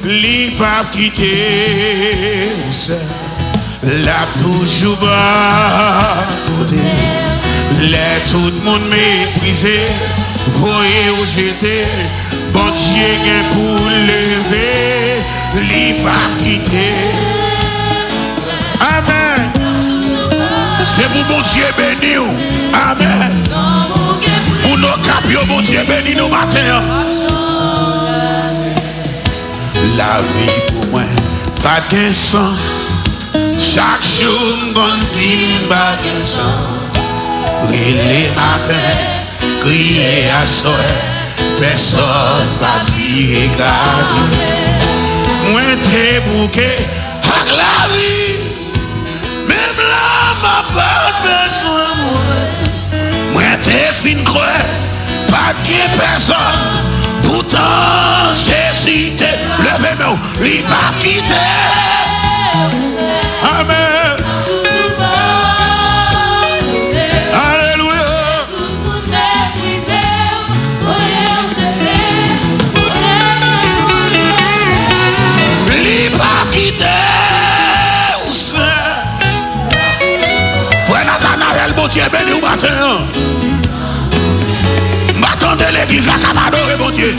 li pas quitter ou ça la toujours bas côté les tout le monde méprisé voyez où j'étais bon Dieu gain pour lever li pas quitter amen c'est pour bon Dieu béni amen pour nos capions bon Dieu béni nous matin la vie pour moi pas de sens chaque jour m'gon dit pas de sens les matins crier à soir personne pas dire regarder moi t'es bouquet avec la vie même là m'a pas besoin moi t'es fin croix pas de personne pourtant j'ai cité levez-moi li pas quitter amen Dieu béni au matin. M'attendez l'église à Camadore, mon Dieu.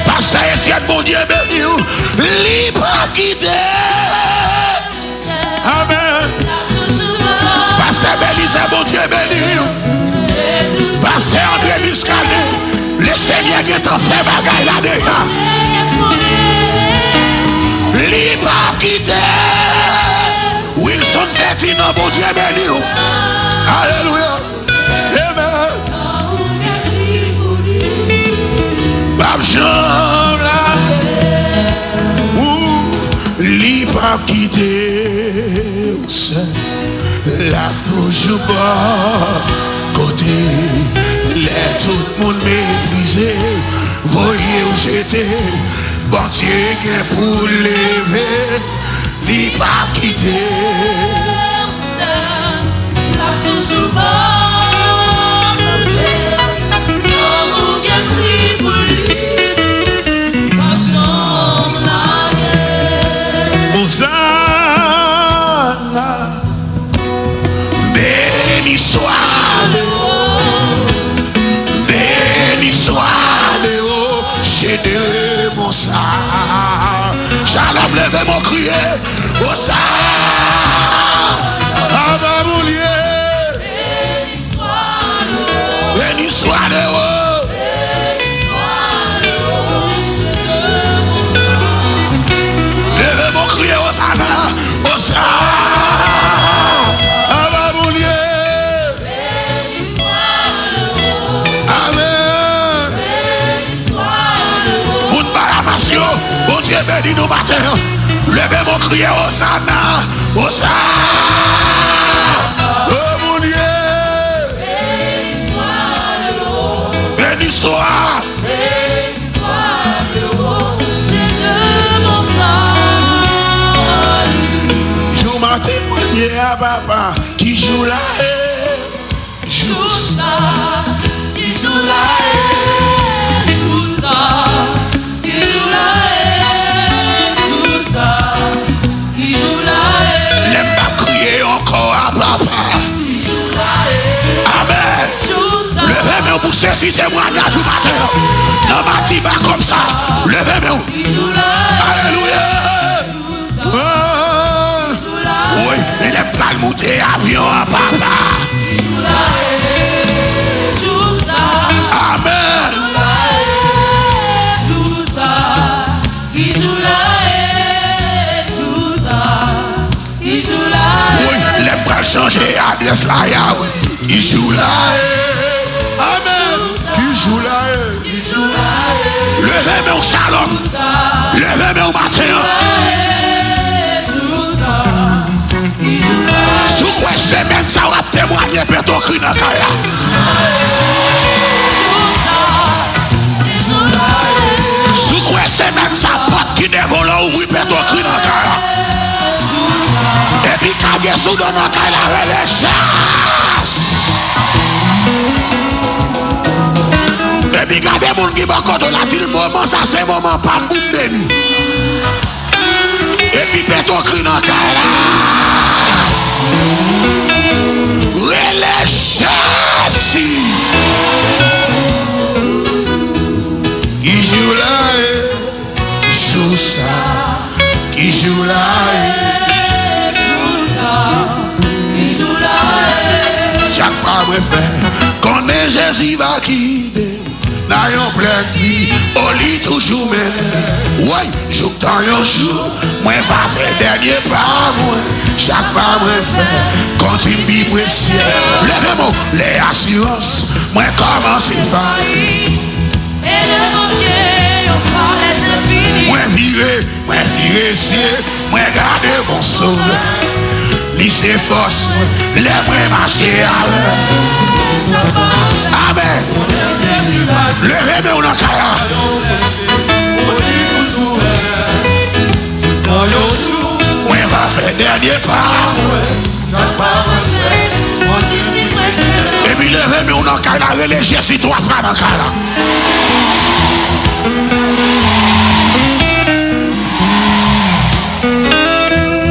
Pasteur Etienne, mon Dieu béni. Li pas quitter. Amen. Pasteur Bélise, mon Dieu béni. Pasteur André Muscadet. Le Seigneur qui est en fait bagaille là-dedans. Li pas quitter. Wilson Fetino, mon Dieu béni. Alléluia. Amen. Babjean là. Li pas quitter. Là toujours bas. Côté. Les tout le monde méprisé. Voyez où j'étais. Bon Dieu gain pour lever. Li pas quitter. La toujours pas comme on gagne pris pour lui. Pas chambre la guerre. Hosanna. Béni soit le haut. Béni soit le haut. J'ai de mon sang. Shalom levez mon crier. Hosanna, Ababoulier, béni soit le haut, levez mon cri Hosanna, Hosanna, Ababoulier, amen. Moun baramation, bon Dieu béni nous matin. Levez mon cri Hosanna, Hosanna, oh mon Dieu, béni soit le haut, j'ai de mon salut. Je m'en témoigné à papa qui joue la haie, joue ça, qui joue la haie, joue ça, qui joue la haie. Levez-moi si témoignage au matin. Non, ma tiba comme ça. Levez-moi. Alléluia. Oui, il aime pas le monter avion à papa. Amen. Oui, il aime pas le changer à des flyers. Oui, il joue là. Levez-moi au shalom. Levez-moi au matin. Sous quoi semaine ça va témoigner pour ton cri dans la caille. Sous quoi semaine ça porte qui dévole ou oui pour ton cri dans la caille. Et puis quand il y a sous dans la caille, la chasse. Et puis quand il y a des gens qui vont quand on a dit le moment, ça c'est le moment pas de joue ça, qui joue là. Chaque pas me fait, quand Jésus va quitter, n'ayons plein vie, au lit toujours mené. Oui, joue dans un jour, moi va faire dernier pas, moi. Chaque pas me fait, quand il me précieux, lèvez-moi les assurances, moi commence à faire. Et le monde on fera les infinis. Moi virer, moi garder mon sauveur. Lycée force, les moi marcher avec. Amen. Levez-moi dans la cara. Moi va faire dernier pas. Et puis levez-moi dans la cara, relégez si toi frères dans la cara.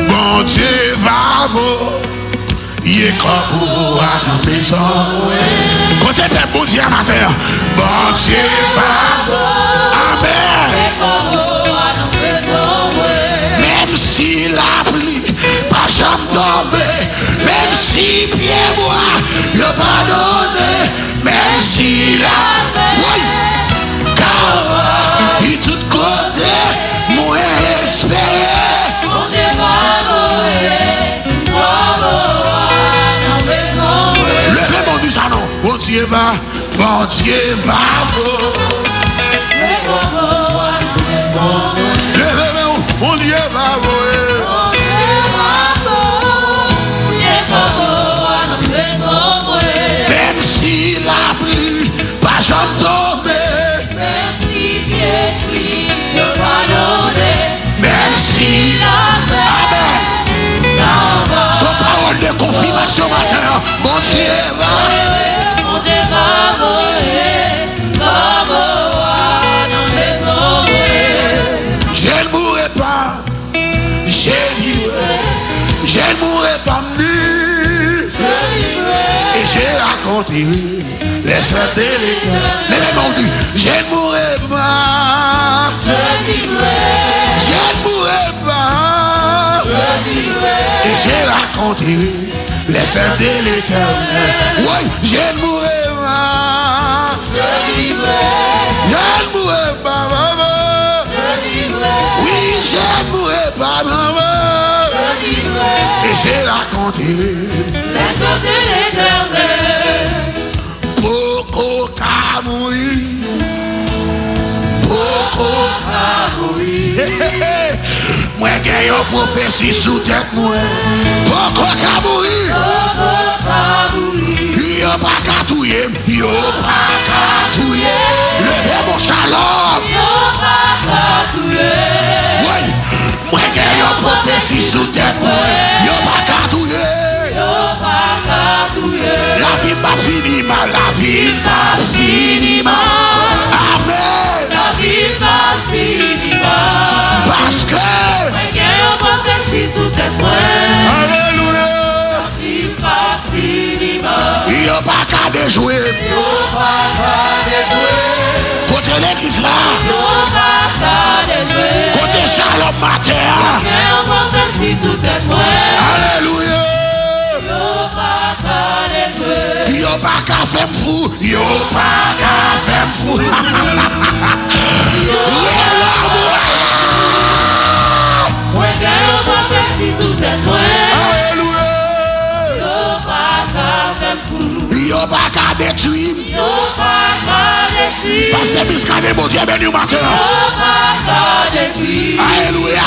Bon Dieu va vous, il est comme vous à la maison. Côté de bon Dieu matin, bon Dieu va vous, amen. Même si la pluie pas jamais tomber, même si pied moi il pas donné, même si la oui, car il tout côté moi espérer. Levez mon Dieu, non. Bon Dieu va vous. Levez mon Dieu va vous. Même si la pluie pas jamais tomber, même si amen. Son parole de confirmation matin, mon Dieu va. Je ne mourrai pas, je ne mourrai pas nu. Et j'ai raconté les œuvres de l'Éternel. Les mêmes ont dit, je ne mourrai pas, je ne mourrai pas. Et j'ai raconté les œuvres de l'Éternel. Oui, je ne mourrai pas, je ne mourrai pas, maman. Oui, je ne mourrai pas, maman. Et j'ai raconté les œuvres de l'Éternel. Beaucoup qu'à mourir, beaucoup qu'à mourir. Moi, j'ai une prophétie sous tête, moi. Beaucoup qu'à mourir. Il a pas qu'à touiller, il a pas qu'à touiller. Levez mon shalom. Oui, moi, j'ai une prophétie sous tête, moi. Il a pas qu'à touiller. La vie pas fini mal, la vie pas fini mal. Amen. La vie pas fini mal. Parce que alléluia. La vie pas fini mal. Il n'y a pas qu'à déjouer. Côté l'église là. Côté Shalom matin. Alléluia. Il n'y a pas qu'à faire fou. Il n'y a pas qu'à faire fou. Alléluia. Il n'y a pas qu'à détruire. Parce que Biscane, mon Dieu, béni au matin. Alléluia.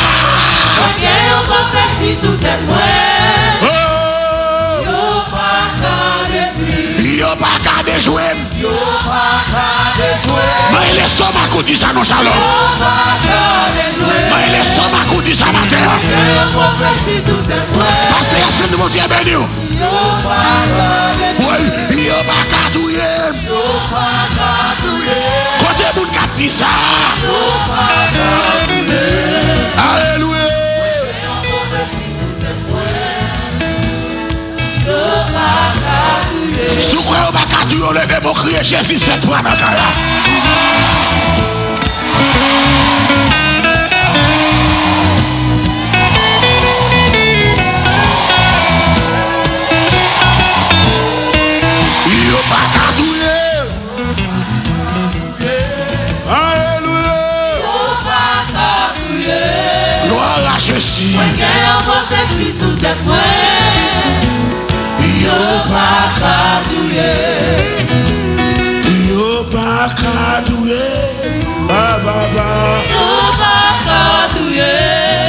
Il n'y a pas qu'à déjouer. Mais l'estomac dit ça, non, Shalom. Mais l'estomac dit ça matin. Parce que c'est de mon Dieu béni. Oui, il n'y a pas qu'à touiller. Côté moun qui dit ça. Alléluia. Si vous croyez au bacadou, levez mon cri, Jésus, c'est toi dans le cas. prophétie. Moi qui en prophétie sous tête moi. Yo pas Katouye. Yo pas katouye. Ba ba ba. Yo pas Katouye.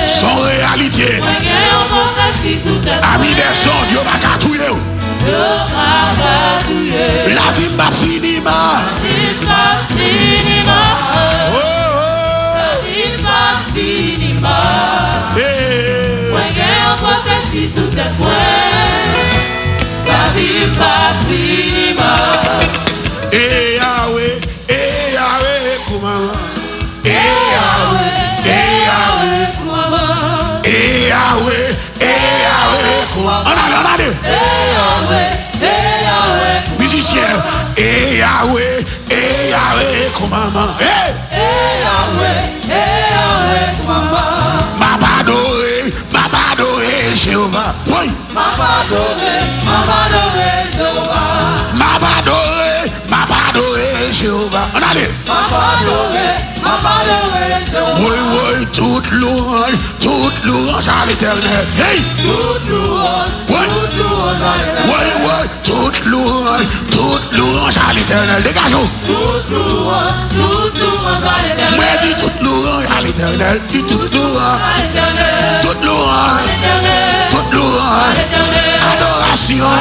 Son réalité. Moi qui en prophétie sous tête moi. Ami des sons, yo pas katouye. Yo pas Katouye. La vie m'a fini ma. Il pas fini ma. Il pas fini ma. Moi qui en prophétie sous tête moi. La vie pas fini ma. Yahweh, Kumama. Yahweh, Kumama. Yahweh, Kumama. On a dit. Yahweh, Musicien. Yahweh, Kumama. Yahweh, Kumama. M'a adoré, Jéhovah. Oui. M'a adoré, Jéhovah. M'a adoré, Jéhovah. On a dit. M'a adoré, Jéhovah. Oui, toute louange à l'éternel. Hey! Toute louange à l'éternel. Oui, toute louange à l'éternel. Dégageons. Toute louange à l'éternel. Moi, dis toute louange à l'éternel. Dis toute louange. À l'éternel. Toute louange. Toute louange. Adoration.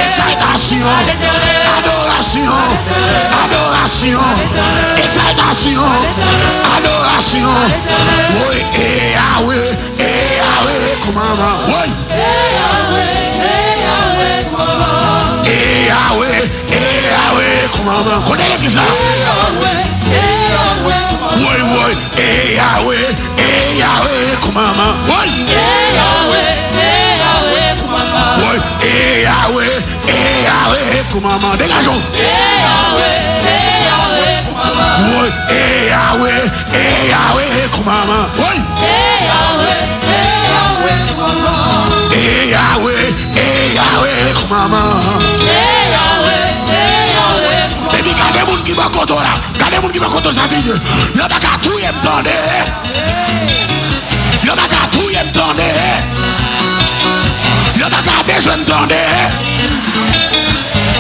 Exaltation. Adoration. Exaltation. Adoration. Oui, Yahweh, comment? Oui. Yahweh, Kumama. Yahweh, comment? Connais l'église là? Yahweh, Kumama. Oui, Yahweh, comment? Oui. Yahweh, Kumama. Oui, Yahweh, comment? Dégageons. Yahweh, Kumama. Oui, Yahweh, comment? Oui. Yahweh, Kumama. Yahweh, comment? Et puis, gardez moun qui va contre là. Gardez moun qui va contre sa fille. Y'a pas qu'à tout y m'tendre. Y'a pas qu'à tout y m'tendre. Y'a pas qu'à déjà m'tendre.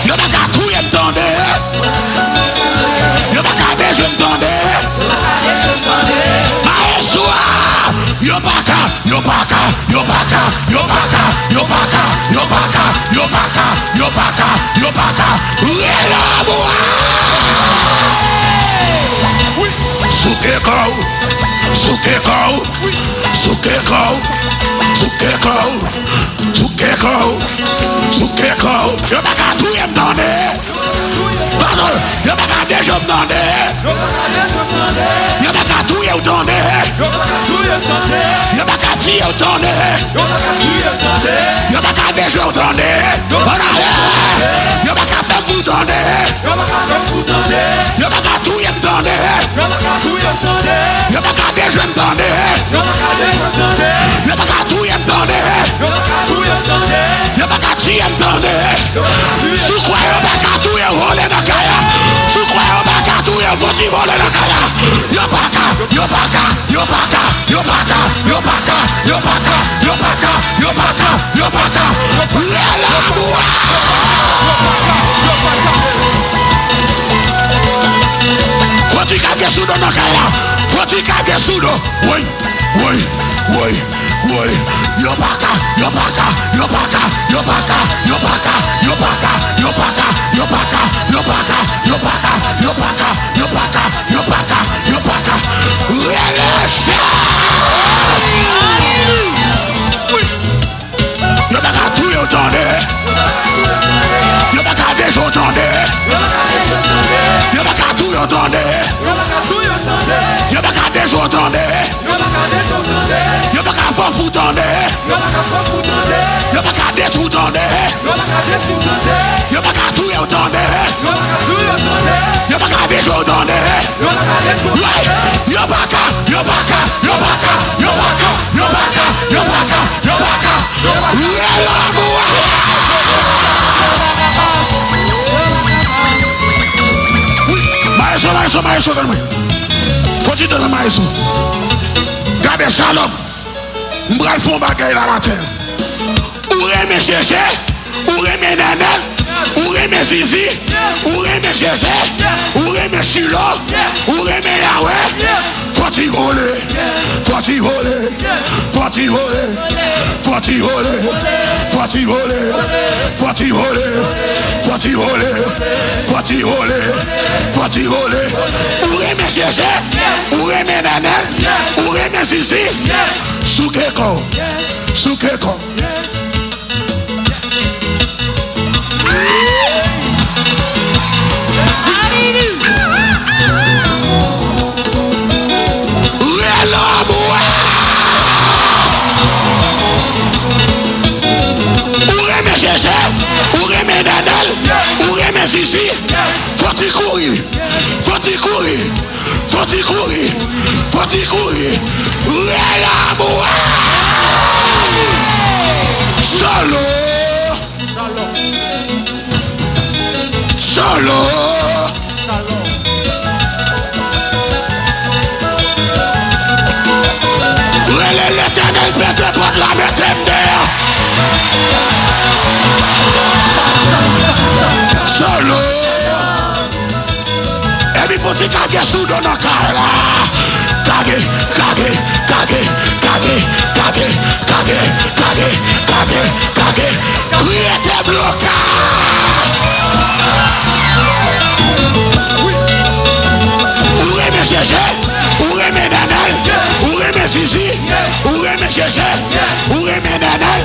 Y'a pas qu'à tout y m'tendre. Y'a pas qu'à déjà m'tendre. Maeswa. Y'a pas qu'à. Y'a pas qu'à tout y m'tendre. Pardon, y'a pas qu'à déjà m'tendre. Y'a pas qu'à tout y m'tendre. Y'a pas qu'à dire m'tendre. Y'a pas qu'à déjà m'tendre. Y'a pas qu'à faire vous m'tendre. Y'a pas qu'à tout y m'tendre. Y'a pas qu'à déjà m'tendre. Y'a pas qu'à tout y m'tendre. Y'a pas qu'à dire m'tendre. Sous quoi y'a pas qu'à tout y voler dans kaya. Sous quoi y'a pas qu'à tout y voler dans kaya. Y'a pas qu'à. Y'a pas qu'à faire foutre en l'air. Y'a pas qu'à détruire en l'air. Y'a pas qu'à tout en l'air. Y'a pas qu'à déjouer en l'air. Y'a pas qu'à. Maestro, donne-moi. Continue de le maestro. Gardez shalom. M'bral font bagaille la matin. Ou remet chercher, ou remet nanel, ou remet zizi, ou remet chercher, ou remet chilo, ou remet yahweh. Faut-il voler, faut-il voler, faut-il voler, faut-il voler, faut-il voler, faut-il voler, faut-il voler, faut-il voler, faut-il voler. Ou remet chercher, ou remet nanel, ou remet zizi. Soukeko, soukeko. Ici, faut-il courir, faut-il courir, faut-il courir, faut-il courir. L'amour. Solo, solo. L'éternel peut te prendre la mettre solo. Et puis faut-il caguer sous dans nos cœurs là. Caguer, caguer, caguer, caguer, caguer, caguer, caguer, caguer, caguer. Crier tes blocages. Ou remet chercher, ou remet nanel, ou remet zizi, ou remet chercher, ou remet nanel.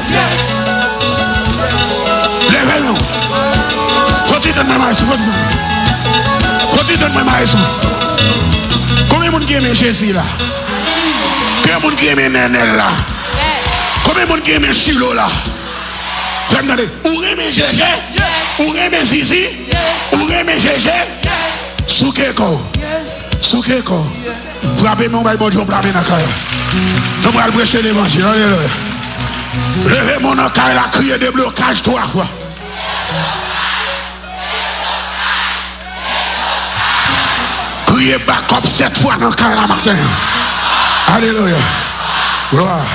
Levez-nous. Faut-il donner ma maison? Faut-il donner ma maison? Combien de monde qui aime Jésus là? Combien de monde qui aime Nenel là? Combien de monde qui aime Chilo là? Vous me demandez, où aime Jésus? Où aime Zizi? Où aime Jésus? Soukeko. Soukeko. Frappez-moi, bon Dieu, pour la main dans le cœur. Nous allons prêcher l'évangile. Alléluia. Levez mon cœur et la crier de blocage 3 fois. Criez back-up 7 fois dans le cœur la matin. Alléluia. Gloire.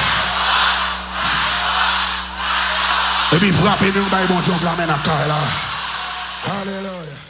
Et puis frappez-nous, bon Dieu, pour la main dans le cœur là. Alléluia.